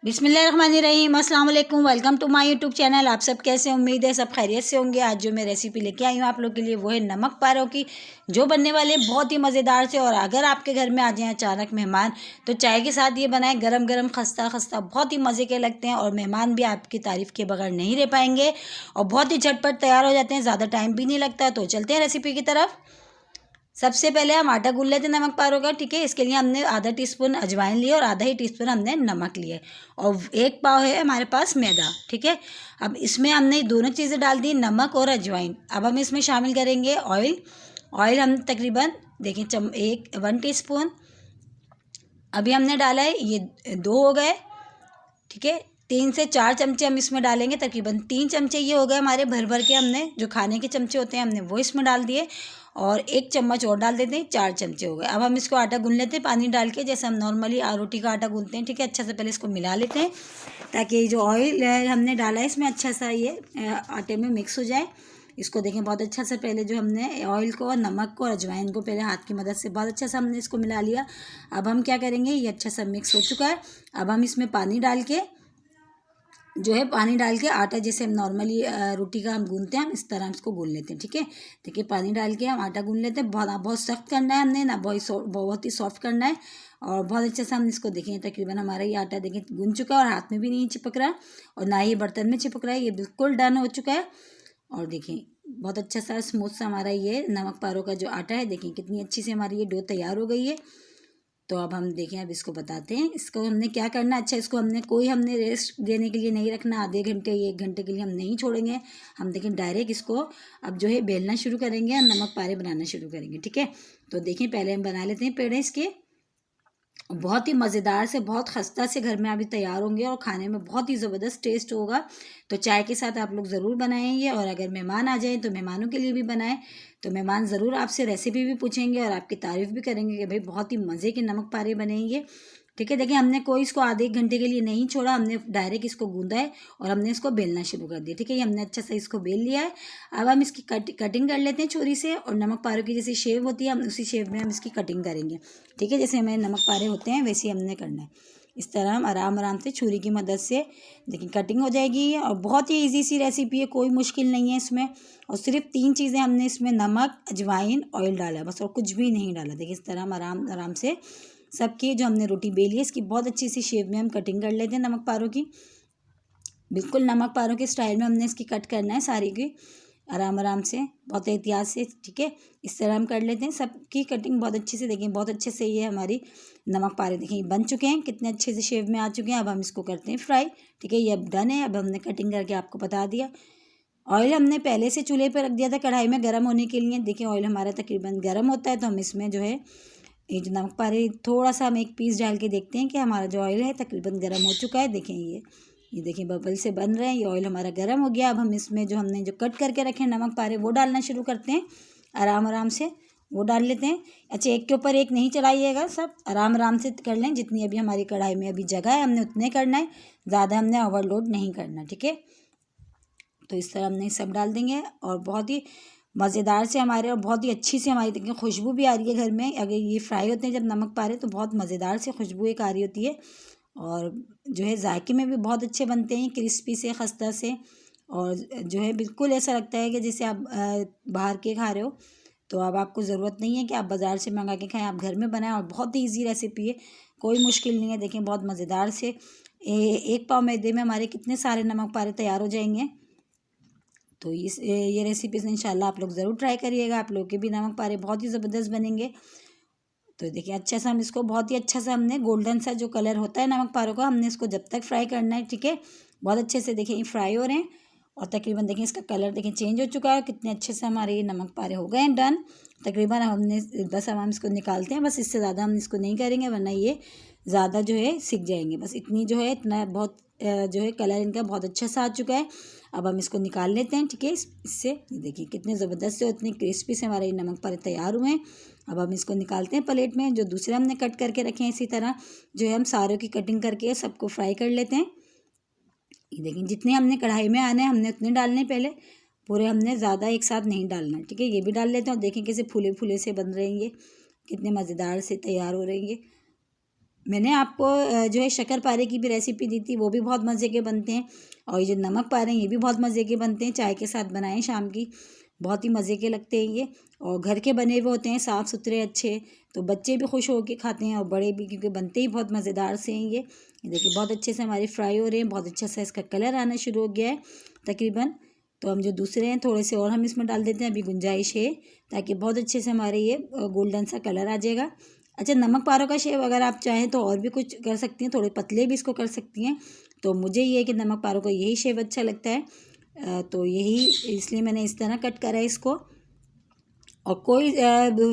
बिस्मिल्लाहिर्रहमानिर्रहीम, अस्सलाम वालेकुम। Welcome to my YouTube channel. आप सब कैसे हैं? उम्मीद है सब खैरियत से होंगे। आज जो मैं रेसिपी लेके आई हूँ आप लोग के लिए वो है नमक पारों की, जो बनने वाले बहुत ही मज़ेदार से। और अगर आपके घर में आ जाएँ अचानक मेहमान तो चाय के साथ ये बनाएं, गरम गरम खस्ता खस्ता, बहुत ही मज़े के लगते हैं। और मेहमान भी आपकी तारीफ़ के बगैर नहीं रह पाएंगे और बहुत ही झटपट तैयार हो जाते हैं, ज़्यादा टाइम भी नहीं लगता। तो चलते हैं रेसिपी की तरफ। सबसे पहले हम आटा गूँध लेते हैं नमक पारों का, ठीक है। इसके लिए हमने आधा टीस्पून अजवाइन लिया और आधा ही टीस्पून हमने नमक लिए और एक पाव है हमारे पास मैदा, ठीक है। अब इसमें हमने दोनों चीज़ें डाल दी, नमक और अजवाइन। अब हम इसमें शामिल करेंगे ऑयल। ऑयल हम तकरीबन देखिए 1 टीस्पून अभी हमने डाला है, ये 2 हो गए, ठीक है। 3 से 4 चमचे हम इसमें डालेंगे, तकरीबन 3 चमचे ये हो गए हमारे भर भर के। हमने जो खाने के चमचे होते हैं हमने वो इसमें डाल दिए और 1 चम्मच और डाल देते हैं, 4 चमचे हो गए। अब हम इसको आटा गूँध लेते हैं पानी डाल के, जैसे हम नॉर्मली रोटी का आटा गूँधते हैं, ठीक है। अच्छा से पहले इसको मिला लेते हैं ताकि जो ऑयल हमने डाला है इसमें अच्छा सा ये आटे में मिक्स हो जाए। इसको देखें बहुत अच्छा से, पहले जो हमने ऑयल को और नमक को और अजवाइन को पहले हाथ की मदद से बहुत अच्छा सा हमने इसको मिला लिया। अब हम क्या करेंगे, ये अच्छा सा मिक्स हो चुका है। अब हम इसमें पानी डाल के जो है, पानी डाल के आटा जैसे हम नॉर्मली रोटी का हम गूँधते हैं, हम इस तरह इसको गूँध लेते हैं, ठीक है। देखिए पानी डाल के हम आटा गूँध लेते हैं। बहुत सख्त करना है हमने ना, बहुत ही सॉफ्ट करना है। और बहुत अच्छे से हम इसको देखें, तकरीबन हमारा ये आटा देखें गूँध चुका है और हाथ में भी नहीं चिपक रहा और ना ही बर्तन में चिपक रहा है, ये बिल्कुल डन हो चुका है। और देखें बहुत अच्छा सा स्मूथ सा हमारा ये नमक पारों का जो आटा है, देखें कितनी अच्छी से हमारी ये डो तैयार हो गई है। तो अब हम देखें, अब इसको बताते हैं इसको हमने क्या करना है। अच्छा, इसको हमने रेस्ट देने के लिए नहीं रखना, आधे घंटे या 1 घंटे के लिए हम नहीं छोड़ेंगे। हम देखें डायरेक्ट इसको अब जो है बेलना शुरू करेंगे और नमक पारे बनाना शुरू करेंगे, ठीक है। तो देखें पहले हम बना लेते हैं पेड़े इसके। बहुत ही मज़ेदार से, बहुत खस्ता से घर में अभी तैयार होंगे और खाने में बहुत ही ज़बरदस्त टेस्ट होगा। तो चाय के साथ आप लोग ज़रूर बनाएंगे और अगर मेहमान आ जाएँ तो मेहमानों के लिए भी बनाएं। तो मेहमान ज़रूर आपसे रेसिपी भी पूछेंगे और आपकी तारीफ़ भी करेंगे कि भाई बहुत ही मज़े के नमक पारे बनेंगे, ठीक है। देखिए हमने कोई इसको आधे 1 घंटे के लिए नहीं छोड़ा, हमने डायरेक्ट इसको गूंदा है और हमने इसको बेलना शुरू कर दिया, ठीक है। ये हमने अच्छा सा इसको बेल लिया है। अब हम इसकी कटिंग कर लेते हैं छुरी से और नमक पारों की जैसी शेप होती है हम उसी शेप में हम इसकी कटिंग करेंगे, ठीक है। जैसे हमें नमक पारे होते हैं वैसे ही हमने करना है। इस तरह हम आराम आराम से छुरी की मदद से देखिए कटिंग हो जाएगी। और बहुत ही ईजी सी रेसिपी है, कोई मुश्किल नहीं है इसमें। और सिर्फ 3 चीज़ें हमने इसमें, नमक, अजवाइन, ऑयल डाला है बस, और कुछ भी नहीं डाला। देखिए इस तरह हम आराम आराम से सबकी जो हमने रोटी बेली है इसकी बहुत अच्छी सी शेप में हम कटिंग कर लेते हैं नमक पारों की। बिल्कुल नमक पारों के स्टाइल में हमने इसकी कट करना है सारी की, आराम आराम से, बहुत एहतियात से, ठीक है। इस तरह हम कर लेते हैं सबकी कटिंग बहुत अच्छे से। देखें बहुत अच्छे से ये हमारी नमक पारे देखें ये बन चुके हैं, कितने अच्छे से शेप में आ चुके हैं। अब हम इसको करते हैं फ्राई, ठीक है। ये अब डन है। अब हमने कटिंग करके आपको बता दिया। ऑयल हमने पहले से चूल्हे पर रख दिया था कढ़ाई में गर्म होने के लिए। देखिए ऑयल हमारा तकरीबन गर्म होता है तो हम इसमें जो है ये जो नमक पारे थोड़ा सा हम एक पीस डाल के देखते हैं कि हमारा जो ऑयल है तकरीबन गर्म हो चुका है। देखें ये देखें बबल से बन रहे हैं, ये ऑयल हमारा गर्म हो गया। अब हम इसमें जो हमने जो कट करके रखे हैं नमक पारे वो डालना शुरू करते हैं, आराम आराम से वो डाल लेते हैं। अच्छा, एक के ऊपर एक नहीं चढ़ाइएगा, सब आराम आराम से कर लें। जितनी अभी हमारी कढ़ाई में अभी जगह है हमने उतने करना है, ज़्यादा हमने ओवरलोड नहीं करना, ठीक है। तो इस तरह हमने सब डाल देंगे और बहुत ही मज़ेदार से हमारे और बहुत ही अच्छी से हमारी देखिए खुशबू भी आ रही है घर में। अगर ये फ्राई होते हैं जब नमक पारे तो बहुत मज़ेदार से खुशबू एक आ रही होती है और जो है जायके में भी बहुत अच्छे बनते हैं, क्रिस्पी से, खस्ता से। और जो है बिल्कुल ऐसा लगता है कि जैसे आप बाहर के खा रहे हो। तो अब आपको ज़रूरत नहीं है कि आप बाज़ार से मंगा के खाएं, आप घर में बनाएं। और बहुत ही ईजी रेसिपी है, कोई मुश्किल नहीं है। देखें बहुत मज़ेदार से 1 पाव मैदे में हमारे कितने सारे नमक पारे तैयार हो जाएंगे। तो ये रेसिपीज़ इंशाल्लाह आप लोग ज़रूर ट्राई करिएगा, आप लोग के भी नमक पारे बहुत ही ज़बरदस्त बनेंगे। तो देखिए अच्छा सा हम इसको बहुत ही अच्छा सा हमने गोल्डन सा जो कलर होता है नमक पारों का, हमने इसको जब तक फ्राई करना है, ठीक है। बहुत अच्छे से देखिए ये फ्राई हो रहे हैं और तकरीबन देखिए इसका कलर देखिए चेंज हो चुका है। कितने अच्छे से हमारे ये नमक पारे हो गए हैं डन तकरीबन। हमने बस अब हम इसको निकालते हैं, बस इससे ज़्यादा हम इसको नहीं करेंगे वरना ये ज़्यादा जो है सिक जाएंगे। बस इतनी जो है, इतना बहुत जो है कलर इनका बहुत अच्छा सा आ चुका है। अब हम इसको निकाल लेते हैं, ठीक है। इससे ये देखिए कितने ज़बरदस्त से, इतनी क्रिस्पी से हमारे ये नमक पारे तैयार हुए हैं। अब हम इसको निकालते हैं प्लेट में। जो दूसरे हमने कट करके रखे हैं इसी तरह जो है हम सारों की कटिंग करके सबको फ्राई कर लेते हैं। ये देखिए जितने हमने कढ़ाई में आने हमने उतने डालने, पहले पूरे हमने ज़्यादा एक साथ नहीं डालना, ठीक है। ये भी डाल लेते हैं और देखें कैसे फूले फूले से बन रहे हैं, ये कितने मज़ेदार से तैयार हो रहे हैं। मैंने आपको जो है शक्करपारे की भी रेसिपी दी थी, वो भी बहुत मज़े के बनते हैं। और ये जो नमक पारे हैं ये भी बहुत मज़े के बनते हैं, चाय के साथ बनाएं शाम की, बहुत ही मज़े के लगते हैं ये। और घर के बने हुए होते हैं, साफ़ सुथरे अच्छे, तो बच्चे भी खुश होकर खाते हैं और बड़े भी, क्योंकि बनते ही बहुत मज़ेदार से हैं ये। देखिए बहुत अच्छे से हमारे फ्राई हो रहे हैं, बहुत अच्छा सा इसका कलर आना शुरू हो गया है तकरीबन। तो हम जो दूसरे हैं थोड़े से और हम इसमें डाल देते हैं, अभी गुंजाइश है, ताकि बहुत अच्छे से हमारे ये गोल्डन सा कलर आ जाएगा। अच्छा, नमक पारों का शेप अगर आप चाहें तो और भी कुछ कर सकती हैं, थोड़े पतले भी इसको कर सकती हैं। तो मुझे ये है कि नमक पारों का यही शेप अच्छा लगता है, तो यही इसलिए मैंने इस तरह कट करा है इसको। और कोई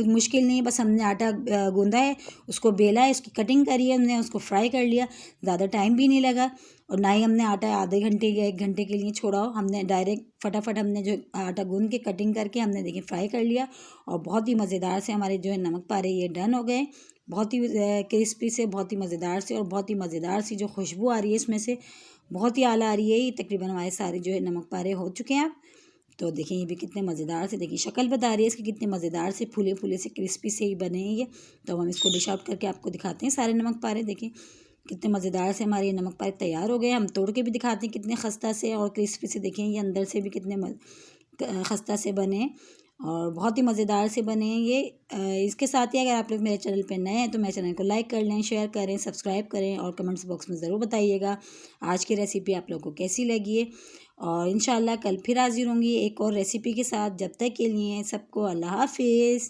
मुश्किल नहीं है, बस हमने आटा गूंदा है, उसको बेला है, उसकी कटिंग करी है हमने, उसको फ्राई कर लिया, ज़्यादा टाइम भी नहीं लगा। और ना ही हमने आटा आधे घंटे या 1 घंटे के लिए छोड़ा हो, हमने डायरेक्ट फटाफट हमने जो आटा गूंद के कटिंग करके हमने देखिए फ्राई कर लिया। और बहुत ही मज़ेदार से हमारे जो है नमक पारे ये डन हो गए, बहुत ही क्रिस्पी से, बहुत ही मज़ेदार से, और बहुत ही मज़ेदार सी जो खुशबू आ रही है इसमें से, बहुत ही आला आ रही है। ये तकरीबन हमारे सारे जो है नमक पारे हो चुके हैं अब। तो देखिए ये भी कितने मज़ेदार से, देखिए शक्ल बता रही है इसकी, कितने मज़ेदार से फूले फूले से क्रिस्पी से ही बने हैं ये। तो हम इसको डिश आउट करके आपको दिखाते हैं सारे नमक पारे। देखिए कितने मज़ेदार से हमारे ये नमक पारे तैयार हो गए। हम तोड़ के भी दिखाते हैं कितने खस्ता से और क्रिस्पी से, देखें ये अंदर से भी कितने खस्ता से बने हैं और बहुत ही मज़ेदार से बने हैं ये। इसके साथ ही अगर आप लोग मेरे चैनल पर नए हैं तो मेरे चैनल को लाइक कर लें, शेयर करें, सब्सक्राइब करें और कमेंट्स बॉक्स में ज़रूर बताइएगा आज की रेसिपी आप लोगों को कैसी लगी है। और इंशाल्लाह कल फिर हाज़िर होंगी एक और रेसिपी के साथ। जब तक के लिए सबको अल्लाह हाफिज़।